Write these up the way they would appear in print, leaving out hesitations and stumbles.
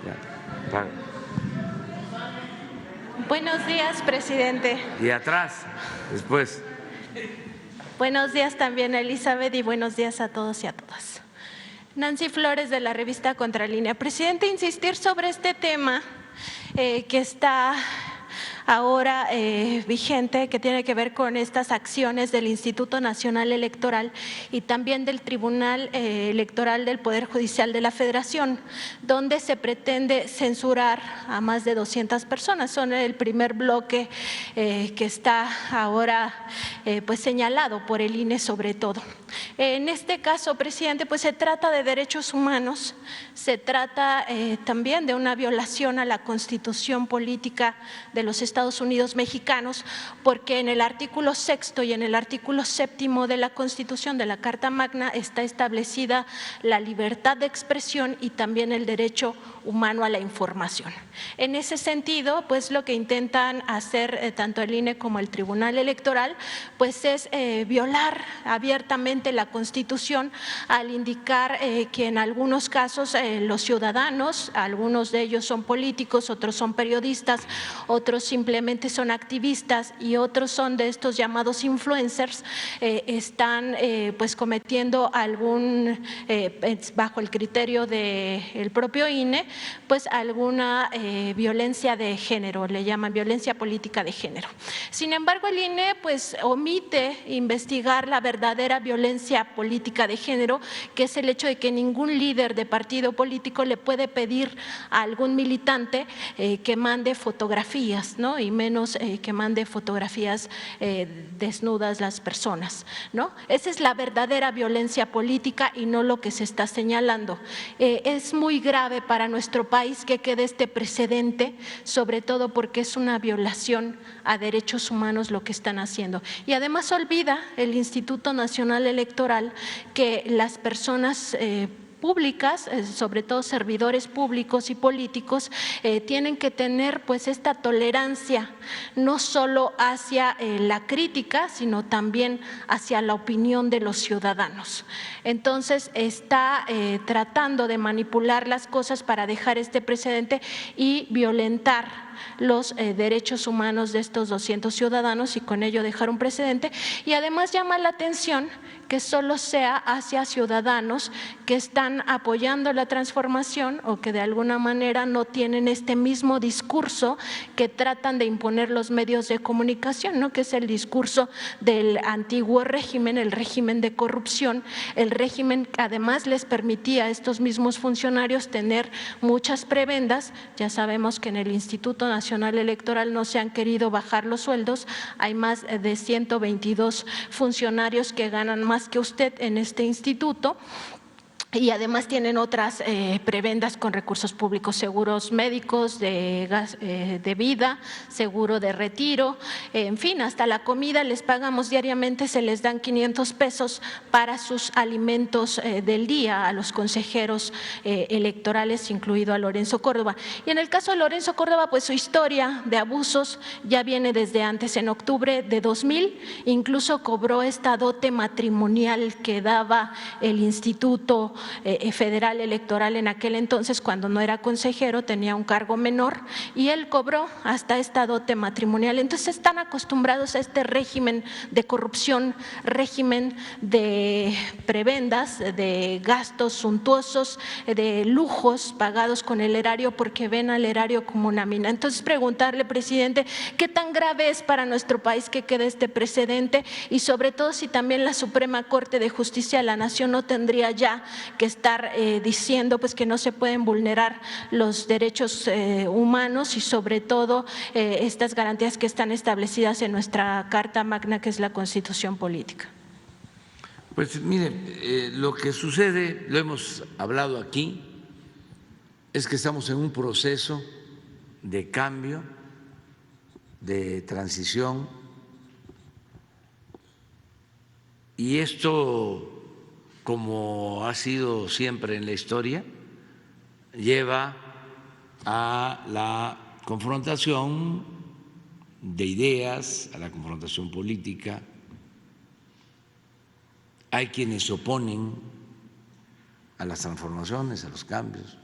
Ya. Buenos días, presidente. Y atrás, después. Buenos días también, Elizabeth, y buenos días a todos y a todas. Nancy Flores, de la revista Contralínea. Presidente, insistir sobre este tema que está ahora vigente, que tiene que ver con estas acciones del Instituto Nacional Electoral y también del Tribunal Electoral del Poder Judicial de la Federación, donde se pretende censurar a más de 200 personas. Son el primer bloque que está ahora pues señalado por el INE sobre todo. En este caso, presidente, pues se trata de derechos humanos, se trata también de una violación a la Constitución política de los Estados Unidos mexicanos, porque en el artículo 6º y en el artículo 7º de la Constitución, de la Carta Magna, está establecida la libertad de expresión y también el derecho humano a la información. En ese sentido, pues lo que intentan hacer tanto el INE como el Tribunal Electoral, pues es violar abiertamente la Constitución al indicar que en algunos casos los ciudadanos, algunos de ellos son políticos, otros son periodistas, otros simplemente son activistas y otros son de estos llamados influencers, están pues cometiendo algún, bajo el criterio del propio INE, pues alguna violencia de género, le llaman violencia política de género. Sin embargo, el INE pues omite investigar la verdadera violencia política de género, que es el hecho de que ningún líder de partido político le puede pedir a algún militante que mande fotografías, ¿no? Y menos que mande fotografías desnudas las personas, ¿no? Esa es la verdadera violencia política y no lo que se está señalando. Es muy grave para nuestro país que quede este precedente, sobre todo porque es una violación a derechos humanos lo que están haciendo. Y además olvida el Instituto Nacional Electoral que las personas públicas, sobre todo servidores públicos y políticos, tienen que tener pues esta tolerancia no solo hacia la crítica, sino también hacia la opinión de los ciudadanos. Entonces está tratando de manipular las cosas para dejar este precedente y violentar los derechos humanos de estos 200 ciudadanos y con ello dejar un precedente. Y además llama la atención que solo sea hacia ciudadanos que están apoyando la transformación o que de alguna manera no tienen este mismo discurso que tratan de imponer los medios de comunicación, ¿no? Que es el discurso del antiguo régimen, el régimen de corrupción, el régimen que además les permitía a estos mismos funcionarios tener muchas prebendas. Ya sabemos que en el Instituto Nacional Electoral no se han querido bajar los sueldos, hay más de 122 funcionarios que ganan más que usted en este instituto. Y además tienen otras prebendas con recursos públicos, seguros médicos, de vida, seguro de retiro, en fin, hasta la comida les pagamos diariamente, se les dan 500 pesos para sus alimentos del día a los consejeros electorales, incluido a Lorenzo Córdoba. Y en el caso de Lorenzo Córdoba, pues su historia de abusos ya viene desde antes. En octubre de 2000 incluso cobró esta dote matrimonial que daba el Instituto Federal Electoral en aquel entonces, cuando no era consejero, tenía un cargo menor y él cobró hasta esta dote matrimonial. Entonces están acostumbrados a este régimen de corrupción, régimen de prebendas, de gastos suntuosos, de lujos pagados con el erario porque ven al erario como una mina. Entonces preguntarle, presidente, ¿qué tan grave es para nuestro país que quede este precedente? Y sobre todo si también la Suprema Corte de Justicia de la Nación no tendría ya que estar diciendo pues que no se pueden vulnerar los derechos humanos y sobre todo estas garantías que están establecidas en nuestra Carta Magna, que es la Constitución política. Pues mire, lo que sucede, lo hemos hablado aquí, es que estamos en un proceso de cambio, de transición, y esto, como ha sido siempre en la historia, lleva a la confrontación de ideas, a la confrontación política. Hay quienes se oponen a las transformaciones, a los cambios,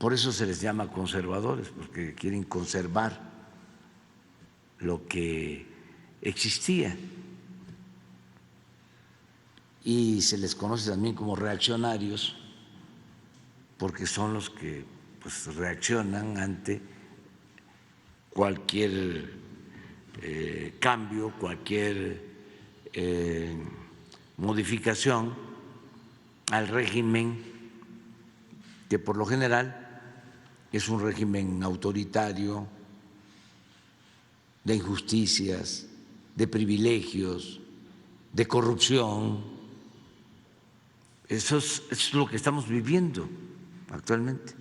por eso se les llama conservadores, porque quieren conservar lo que existía. Y se les conoce también como reaccionarios, porque son los que pues reaccionan ante cualquier cambio, cualquier modificación al régimen, que por lo general es un régimen autoritario, de injusticias, de privilegios, de corrupción. Eso es lo que estamos viviendo actualmente.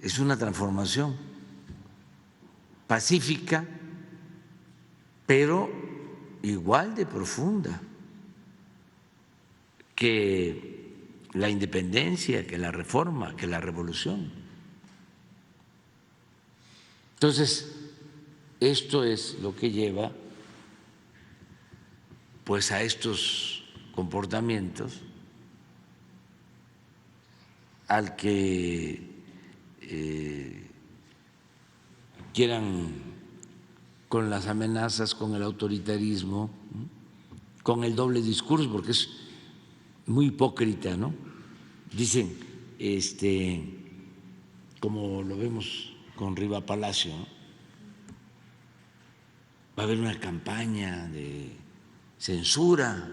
Es una transformación pacífica, pero igual de profunda que la independencia, que la reforma, que la revolución. Entonces, esto es lo que lleva pues a estos comportamientos, al que quieran con las amenazas, con el autoritarismo, con el doble discurso, porque es muy hipócrita, ¿no? Dicen, como lo vemos con Riva Palacio, ¿no? Va a haber una campaña de censura,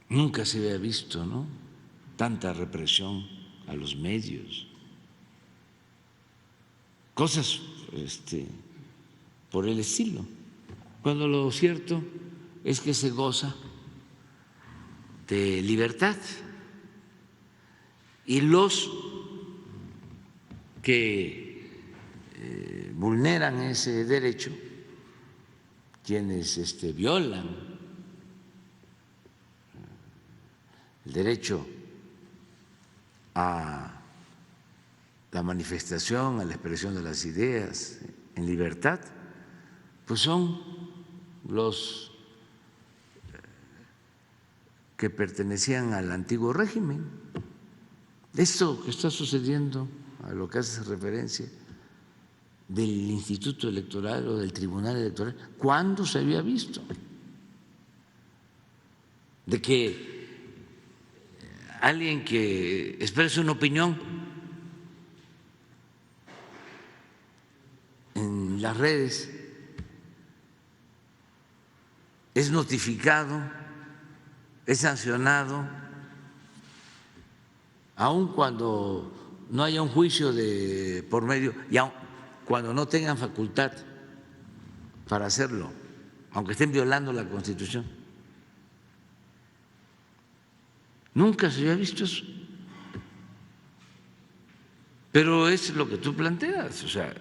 nunca se había visto, ¿no?, tanta represión a los medios, cosas por el estilo, cuando lo cierto es que se goza de libertad y los que vulneran ese derecho, quienes violan el derecho a la manifestación, a la expresión de las ideas en libertad, pues son los que pertenecían al antiguo régimen. Esto que está sucediendo, a lo que hace referencia del Instituto Electoral o del Tribunal Electoral, ¿cuándo se había visto? De que alguien que exprese una opinión en las redes es notificado, es sancionado, aun cuando no haya un juicio de por medio y aun cuando no tengan facultad para hacerlo, aunque estén violando la Constitución. Nunca se había visto eso. Pero es lo que tú planteas, o sea,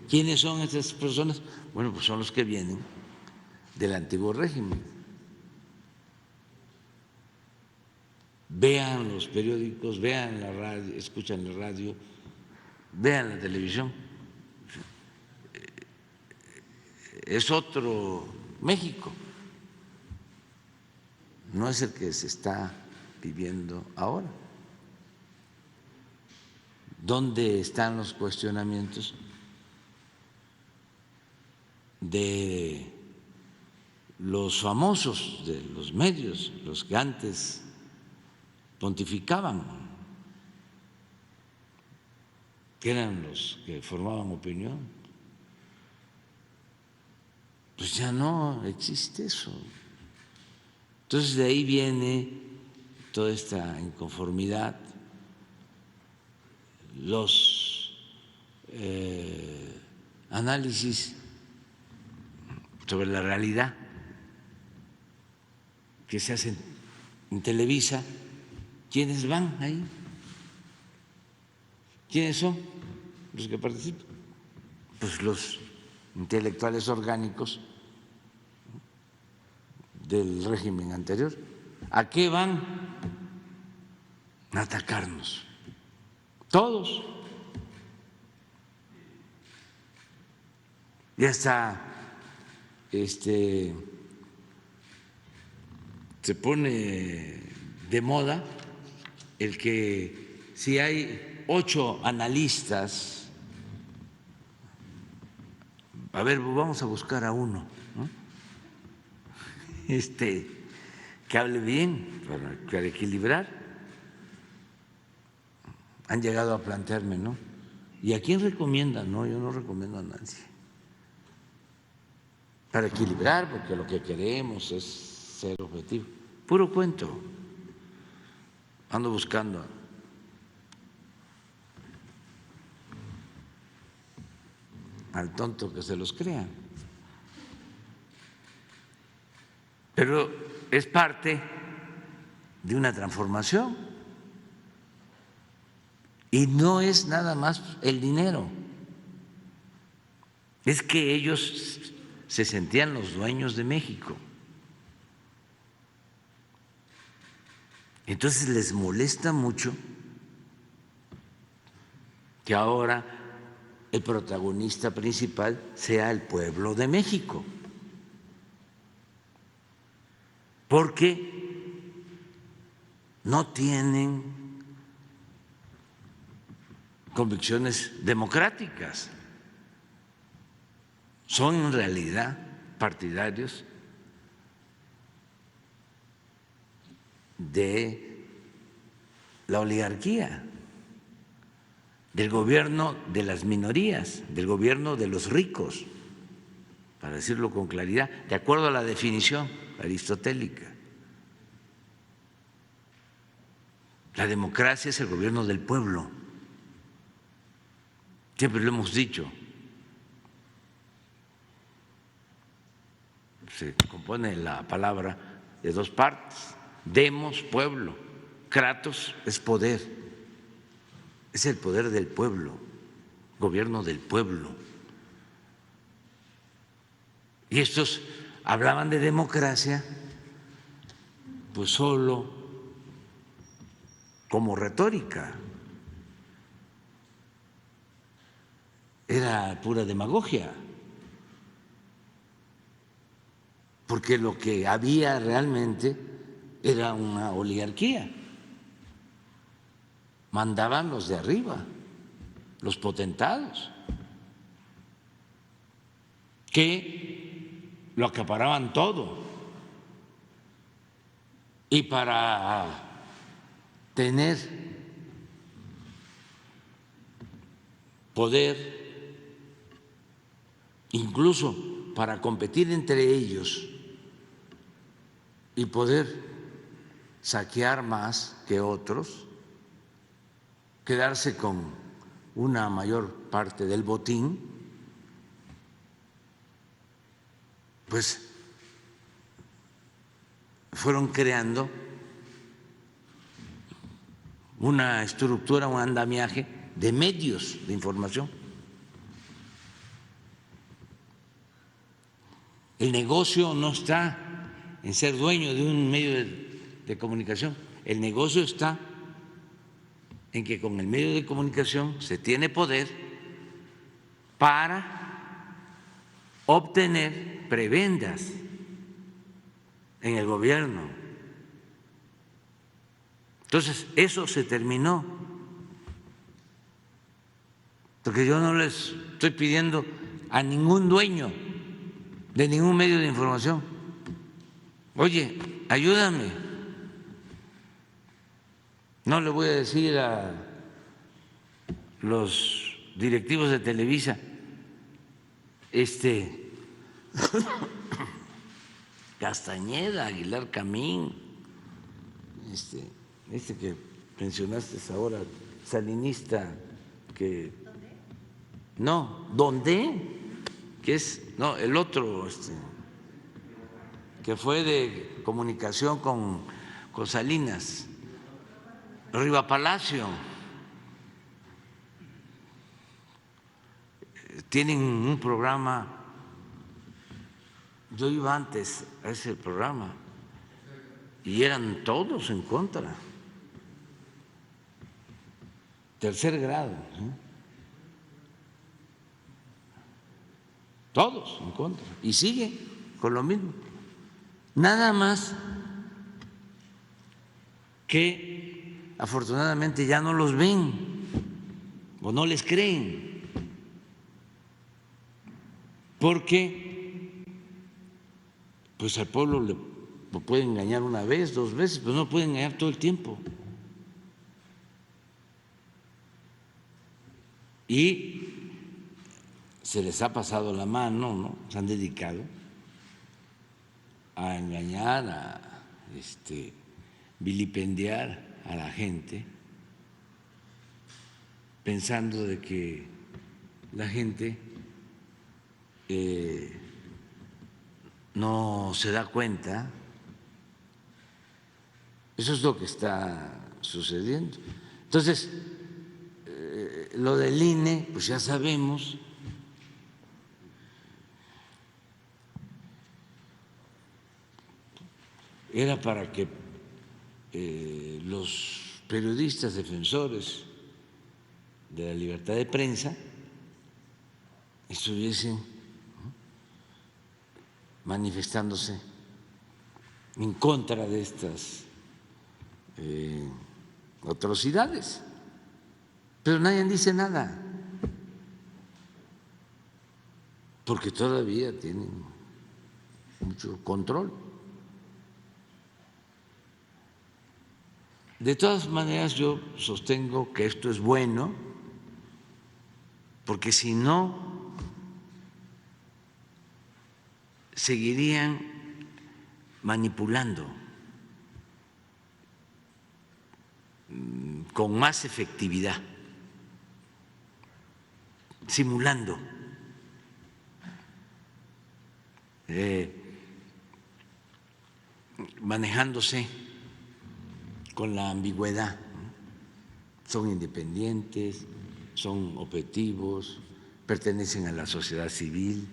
¿quiénes son estas personas? Bueno, pues son los que vienen del antiguo régimen. Vean los periódicos, vean la radio, escuchan la radio, vean la televisión. Es otro México, no es el que se está viviendo ahora. ¿Dónde están los cuestionamientos de los famosos de los medios, los que antes pontificaban, que eran los que formaban opinión? Pues ya no existe eso. Entonces de ahí viene toda esta inconformidad, los análisis sobre la realidad que se hacen en Televisa. ¿Quiénes van ahí? ¿Quiénes son los que participan? Pues los intelectuales orgánicos del régimen anterior. ¿A qué van? A atacarnos. Todos. Y hasta se pone de moda el que si hay 8 analistas, a ver, vamos a buscar a uno, ¿no? Que hable bien para equilibrar. Han llegado a plantearme, ¿no? ¿Y a quién recomiendan? No, yo no recomiendo a Nancy. Para equilibrar, porque lo que queremos es ser objetivo. Puro cuento. Ando buscando al tonto que se los crea. Pero es parte de una transformación. Y no es nada más el dinero. Es que ellos se sentían los dueños de México. Entonces les molesta mucho que ahora el protagonista principal sea el pueblo de México, porque no tienen convicciones democráticas, son en realidad partidarios de la oligarquía, del gobierno de las minorías, del gobierno de los ricos, para decirlo con claridad, de acuerdo a la definición aristotélica. La democracia es el gobierno del pueblo, siempre lo hemos dicho. Se compone la palabra de 2 partes, demos, pueblo, kratos es poder, es el poder del pueblo, gobierno del pueblo. Y estos hablaban de democracia pues solo como retórica, era pura demagogia, porque lo que había realmente era una oligarquía. Mandaban los de arriba, los potentados, que lo acaparaban todo. Y para tener poder, incluso para competir entre ellos y poder saquear más que otros, quedarse con una mayor parte del botín, pues fueron creando una estructura, un andamiaje de medios de información. El negocio no está en ser dueño de un medio de comunicación, el negocio está en que con el medio de comunicación se tiene poder para obtener prebendas en el gobierno. Entonces, eso se terminó, porque yo no les estoy pidiendo a ningún dueño de ningún medio de información: oye, ayúdame. No le voy a decir a los directivos de Televisa, Castañeda, Aguilar Camín, que mencionaste ahora, salinista, que no, ¿dónde? Que es, no, el otro, que fue de comunicación con Salinas, Riva Palacio. Tienen un programa, yo iba antes a ese programa y eran todos en contra. Tercer grado, todos en contra, y sigue con lo mismo. Nada más que afortunadamente ya no los ven o no les creen, porque pues al pueblo lo pueden engañar una vez, 2 veces, pero no pueden engañar todo el tiempo. Y se les ha pasado la mano, ¿no? Se han dedicado a engañar, a vilipendiar a la gente, pensando de que la gente no se da cuenta. Eso es lo que está sucediendo. Entonces, lo del INE, pues ya sabemos. Era para que los periodistas defensores de la libertad de prensa estuviesen manifestándose en contra de estas atrocidades, pero nadie dice nada, porque todavía tienen mucho control. De todas maneras, yo sostengo que esto es bueno, porque si no, seguirían manipulando con más efectividad, simulando, manejándose con la ambigüedad. Son independientes, son objetivos, pertenecen a la sociedad civil,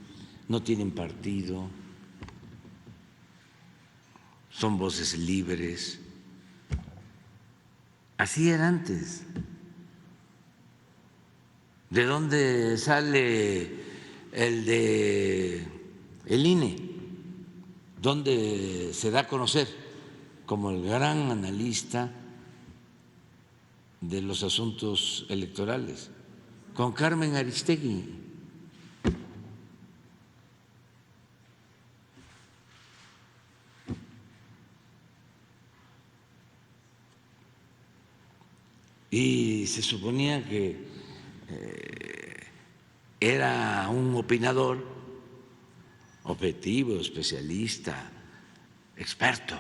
no tienen partido, son voces libres. Así era antes. ¿De dónde sale el INE? ¿Dónde se da a conocer como el gran analista de los asuntos electorales? Con Carmen Aristegui. Y se suponía que era un opinador objetivo, especialista, experto.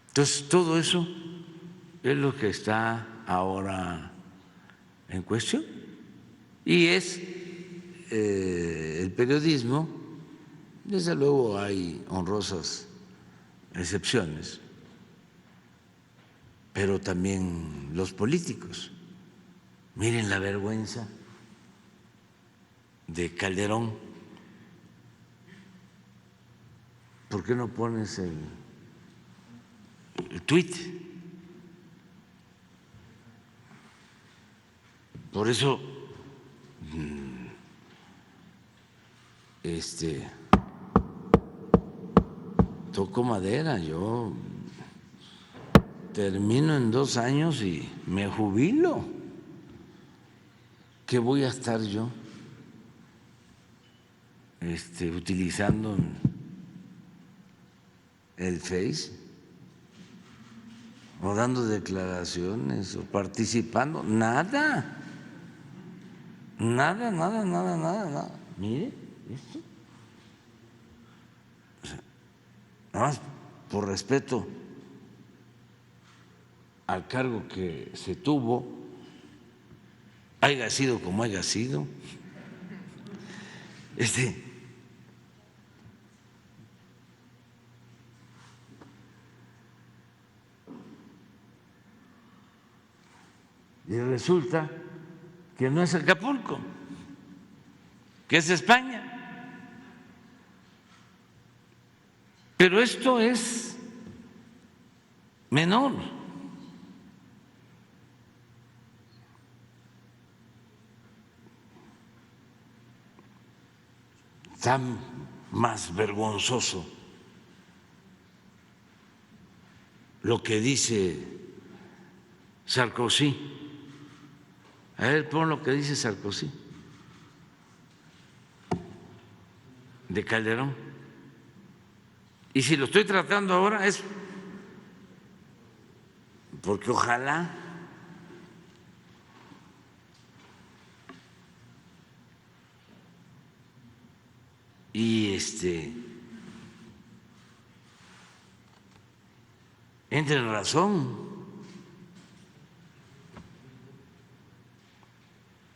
Entonces, todo eso es lo que está ahora en cuestión. Y es el periodismo, desde luego hay honrosas excepciones, pero también los políticos. Miren la vergüenza de Calderón. ¿Por qué no pones el tuit? Por eso toco madera, yo termino en 2 años y me jubilo. ¿Qué voy a estar yo utilizando el Face o dando declaraciones o participando? Nada, nada, nada, nada, nada, nada. Mire esto. O sea, nada más por respeto al cargo que se tuvo, haya sido como haya sido, y resulta que no es Acapulco, que es España. Pero esto es menor. Están más vergonzoso lo que dice Sarkozy. A ver, pon lo que dice Sarkozy de Calderón. Y si lo estoy tratando ahora es porque ojalá y entre en razón,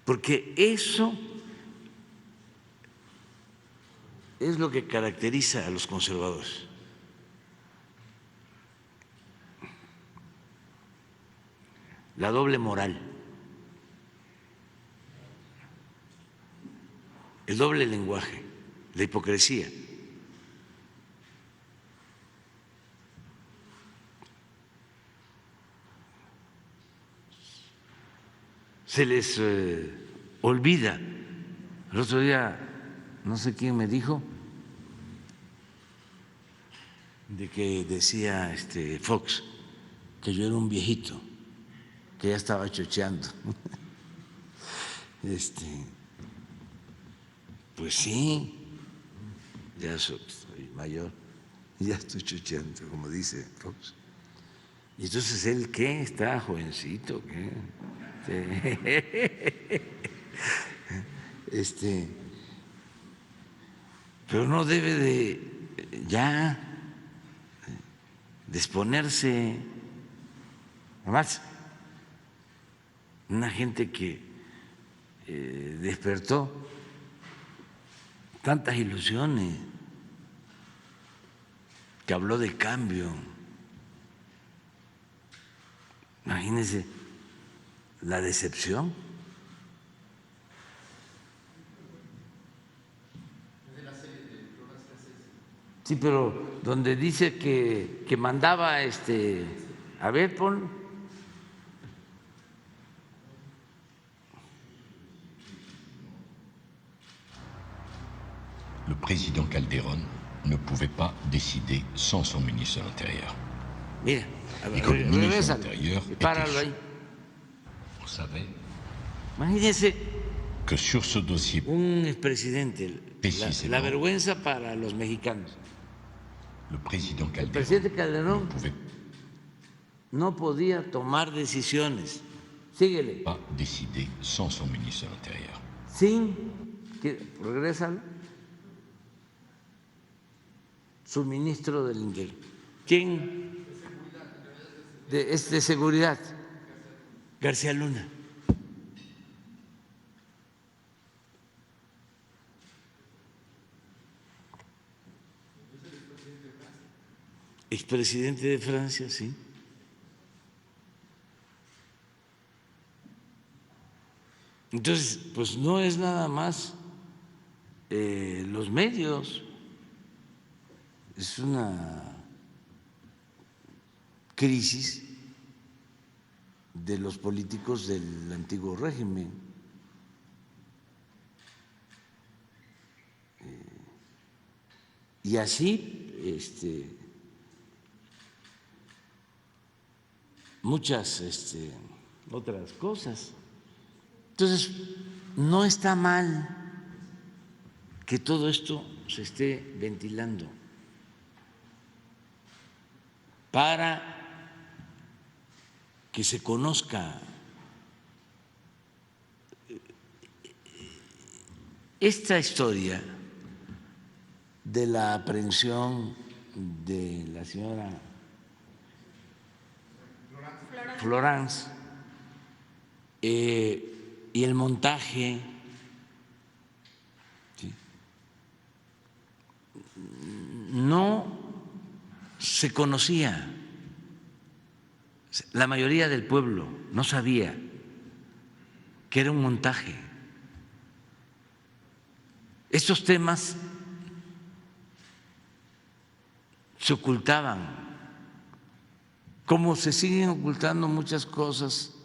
porque eso es lo que caracteriza a los conservadores. La doble moral, el doble lenguaje, la hipocresía. Se les olvida. El otro día, no sé quién me dijo, de que decía Fox que yo era un viejito, que ya estaba chocheando. Pues sí, ya soy mayor, ya estoy chocheando, como dice Fox. Y entonces él, ¿qué? Está jovencito, ¿qué? Pero no debe de ya de exponerse. Además, una gente que despertó tantas ilusiones, que habló de cambio. Imagínense la decepción. Sí, pero donde dice que mandaba a ver, pon. Le président Calderón ne pouvait pas décider sans son ministre de l'Intérieur. Mira, Y con el ministro de regrésalo l'Intérieur y páralo était ahí. On savait Imagínense que sur ce dossier, un expresidente, la vergüenza para los mexicanos. le président El Calderón presidente ne Calderón pouvait no podía tomar decisiones. Síguele. pas décider sans son ministre de l'Intérieur. Sin que regrésalo. Su ministro del Interior. ¿Quién? De seguridad. García Luna. Expresidente de Francia, sí. Entonces, pues no es nada más los medios, es una crisis de los políticos del antiguo régimen. Y así, muchas otras cosas. Entonces, no está mal que todo esto se esté ventilando para que se conozca esta historia de la aprehensión de la señora Florence y el montaje, ¿sí? No se conocía, la mayoría del pueblo no sabía que era un montaje. Estos temas se ocultaban, como se siguen ocultando muchas cosas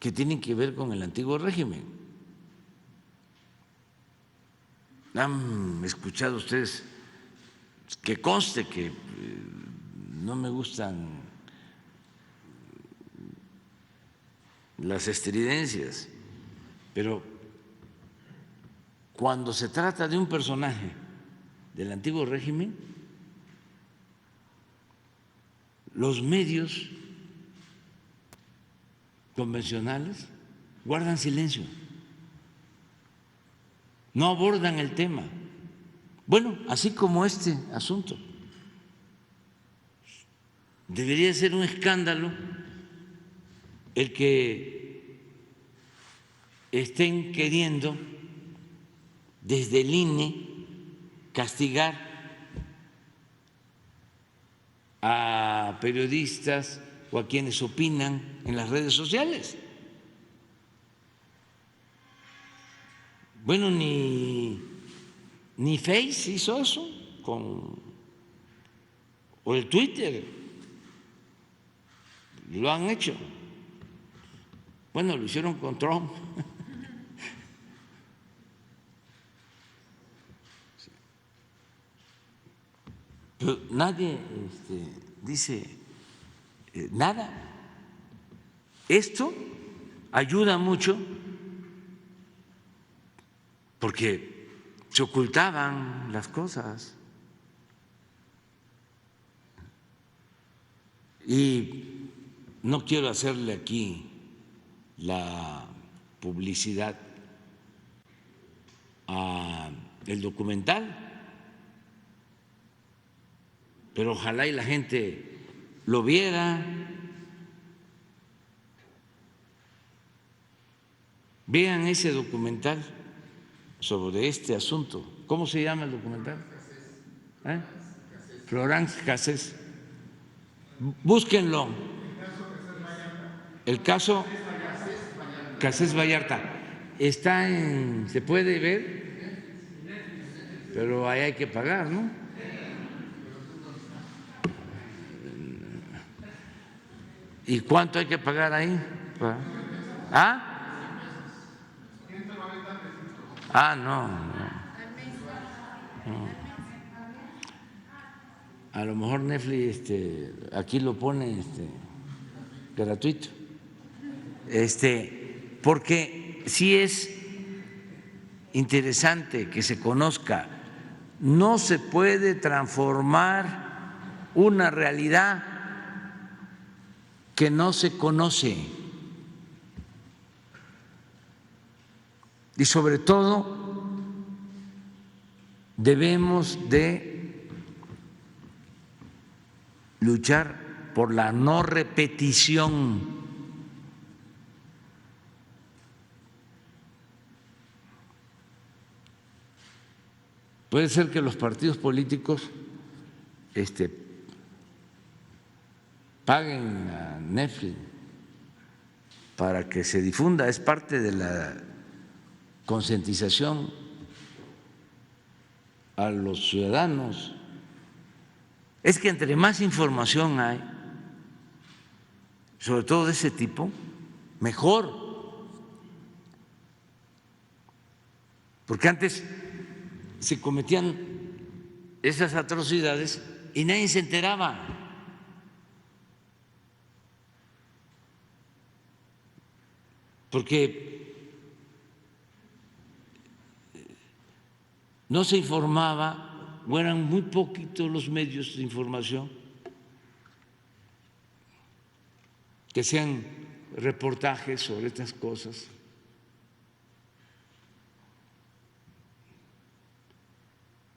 que tienen que ver con el antiguo régimen. han escuchado ustedes, que conste que no me gustan las estridencias, pero cuando se trata de un personaje del antiguo régimen, los medios convencionales guardan silencio, no abordan el tema. Bueno, así como este asunto. Debería ser un escándalo el que estén queriendo desde el INE castigar a periodistas o a quienes opinan en las redes sociales. Bueno, ni Face hizo eso o el Twitter lo han hecho. Bueno, lo hicieron con Trump. Pero nadie dice nada. Esto ayuda mucho porque se ocultaban las cosas y no quiero hacerle aquí la publicidad a el documental, pero ojalá y la gente lo viera. Vean ese documental sobre este asunto. ¿Cómo se llama el documental? Florence Cassés. Búsquenlo. El caso Cassés Vallarta. Está se puede ver, pero ahí hay que pagar, ¿no? ¿Y cuánto hay que pagar ahí? ¿Ah? No. A lo mejor Netflix aquí lo pone gratuito. Porque sí es interesante que se conozca. No se puede transformar una realidad que no se conoce. Y sobre todo debemos de luchar por la no repetición. Puede ser que los partidos políticos paguen a Netflix para que se difunda, es parte de la concientización a los ciudadanos. Es que entre más información hay, sobre todo de ese tipo, mejor. Porque antes se cometían esas atrocidades y nadie se enteraba. Porque no se informaba o eran muy poquitos los medios de información que hacían reportajes sobre estas cosas.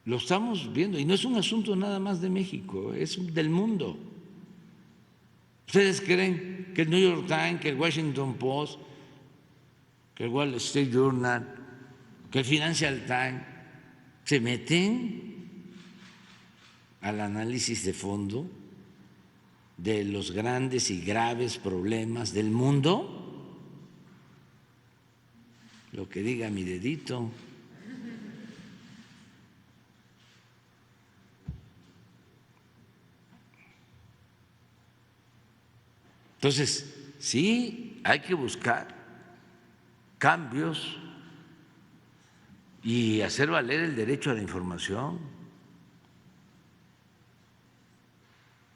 Lo estamos viendo y no es un asunto nada más de México, es del mundo. ¿Ustedes creen que el New York Times, que el Washington Post, que el Wall Street Journal, que el Financial Times se meten al análisis de fondo de los grandes y graves problemas del mundo? Lo que diga mi dedito. Entonces, sí, hay que buscar cambios y hacer valer el derecho a la información.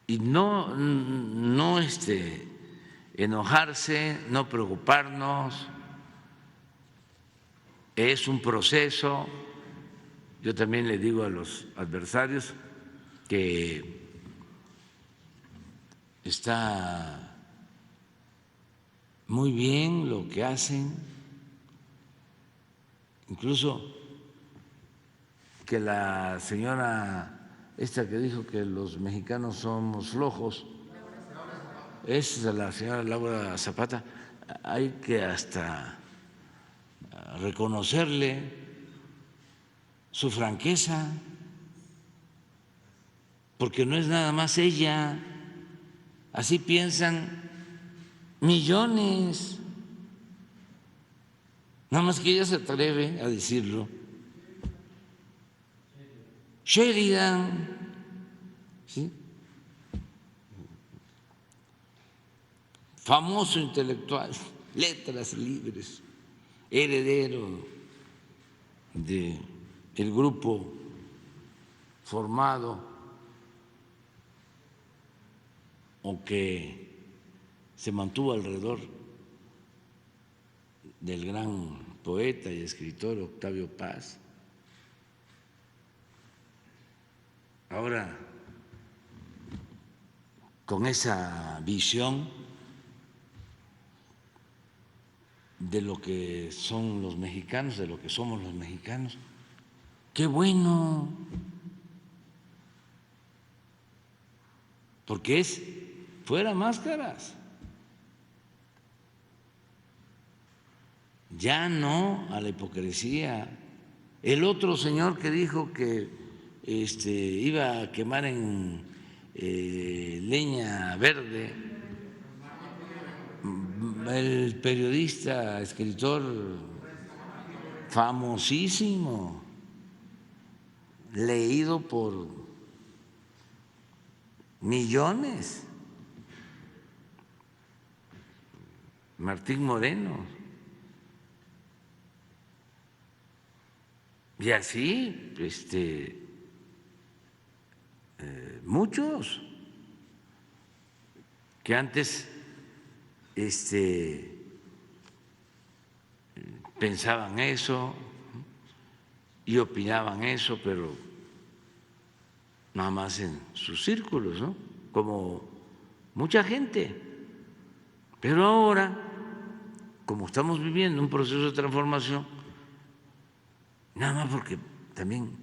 Y no enojarse, no preocuparnos, es un proceso. Yo también le digo a los adversarios que está muy bien lo que hacen, incluso que la señora esta que dijo que los mexicanos somos flojos, es la señora Laura Zapata, hay que hasta reconocerle su franqueza, porque no es nada más ella, así piensan millones, nada más que ella se atreve a decirlo. Sheridan, ¿sí?, famoso intelectual, letras libres, heredero del grupo formado o que se mantuvo alrededor del gran poeta y escritor Octavio Paz. Ahora, con esa visión de lo que son los mexicanos, de lo que somos los mexicanos, qué bueno, porque es fuera máscaras, ya no a la hipocresía. El otro señor que dijo que iba a quemar en leña verde, el periodista, escritor famosísimo, leído por millones, Martín Moreno, y así muchos que antes pensaban eso y opinaban eso, pero nada más en sus círculos, ¿no? Como mucha gente. Pero ahora, como estamos viviendo un proceso de transformación, nada más porque también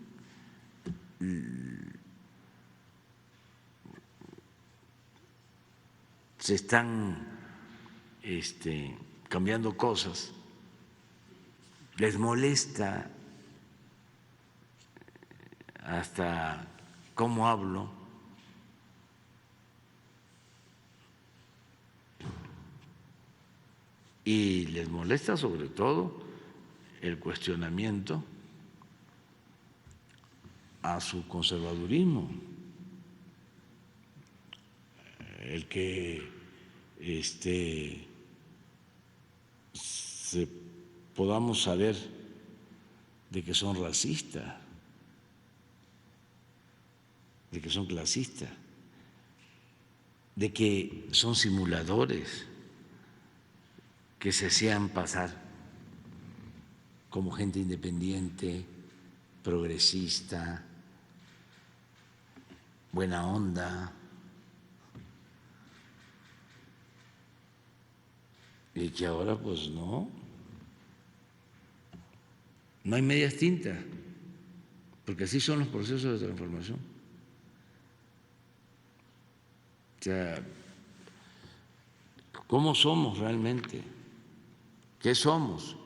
se están cambiando cosas, les molesta hasta cómo hablo, y les molesta sobre todo el cuestionamiento a su conservadurismo, el que podamos saber de que son racistas, de que son clasistas, de que son simuladores, que se hacían pasar como gente independiente, progresista, buena onda, y que ahora pues no hay medias tintas, porque así son los procesos de transformación. O sea, ¿cómo somos realmente? ¿Qué somos?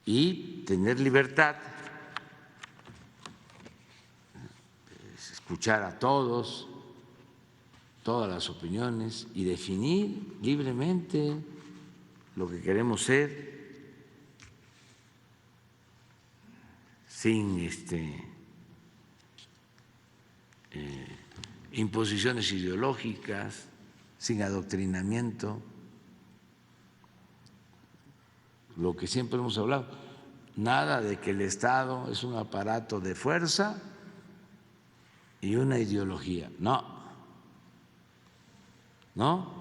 Y tener libertad, escuchar a todos, todas las opiniones y definir libremente lo que queremos ser, sin imposiciones ideológicas, sin adoctrinamiento, lo que siempre hemos hablado. nada de que el Estado es un aparato de fuerza y una ideología. No, no.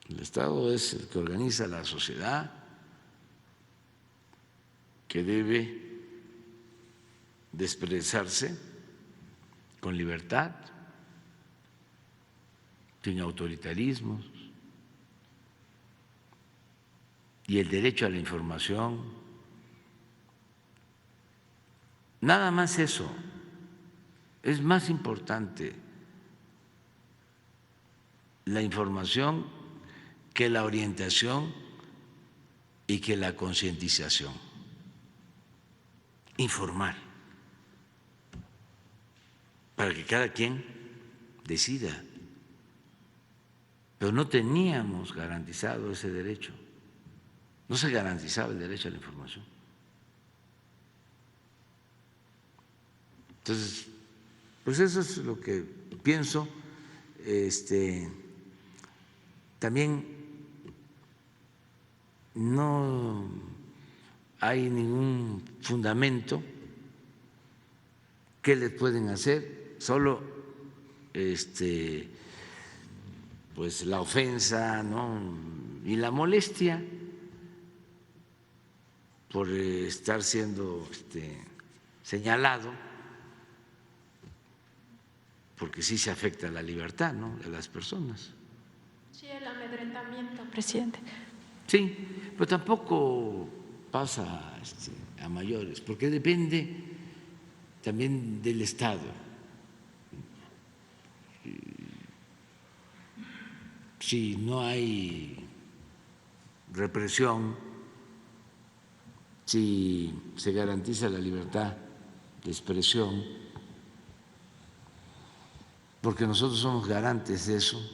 El Estado es el que organiza la sociedad, que debe de expresarse con libertad, sin autoritarismos, y el derecho a la información. Nada más eso. Es más importante la información que la orientación y que la concientización. Informar para que cada quien decida. Pero no teníamos garantizado ese derecho. No se garantizaba el derecho a la información. Entonces, pues eso es lo que pienso. También no hay ningún fundamento. ¿Qué les pueden hacer? Solo pues la ofensa, ¿no? Y la molestia por estar siendo señalado, porque sí se afecta la libertad, ¿no?, de las personas. Sí, el amedrentamiento, presidente. Sí, pero tampoco pasa a mayores, porque depende también del Estado. Si no hay represión, si se garantiza la libertad de expresión, porque nosotros somos garantes de eso.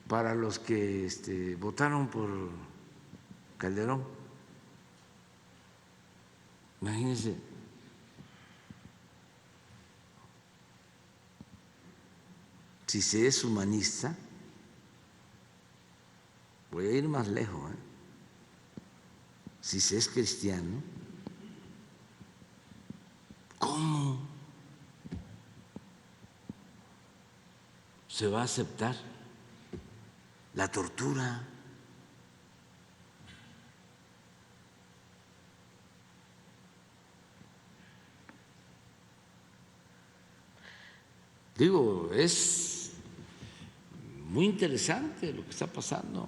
Para los que votaron por Calderón, imagínense, si se es humanista, voy a ir más lejos, si se es cristiano, ¿cómo se va a aceptar la tortura? Digo, es muy interesante lo que está pasando.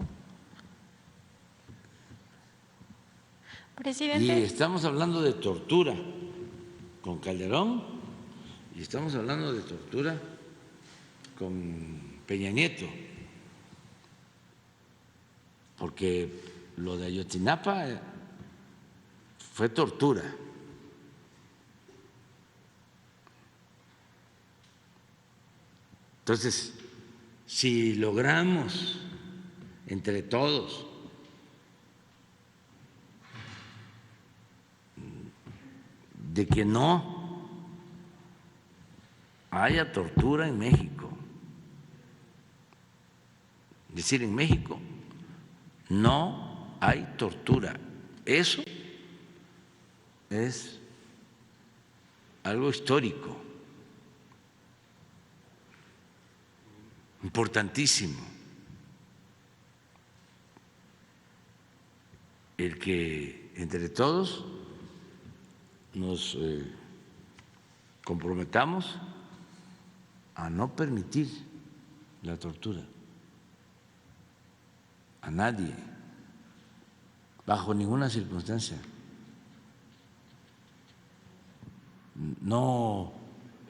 Presidente. Y estamos hablando de tortura con Calderón y estamos hablando de tortura con Peña Nieto, porque lo de Ayotzinapa fue tortura. Entonces, si logramos entre todos de que no haya tortura en México, es decir, en México no hay tortura, eso es algo histórico, importantísimo, el que entre todos nos comprometamos a no permitir la tortura a nadie, bajo ninguna circunstancia. No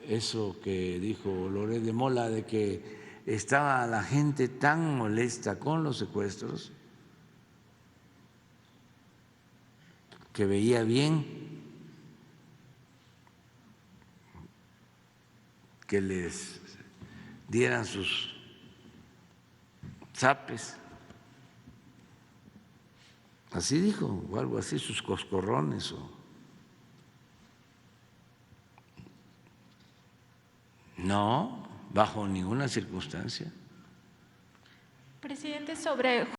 eso que dijo Loret de Mola de que estaba la gente tan molesta con los secuestros que veía bien que les dieran sus zapes, así dijo, o algo así, sus coscorrones. No, bajo ninguna circunstancia. Presidente, sobre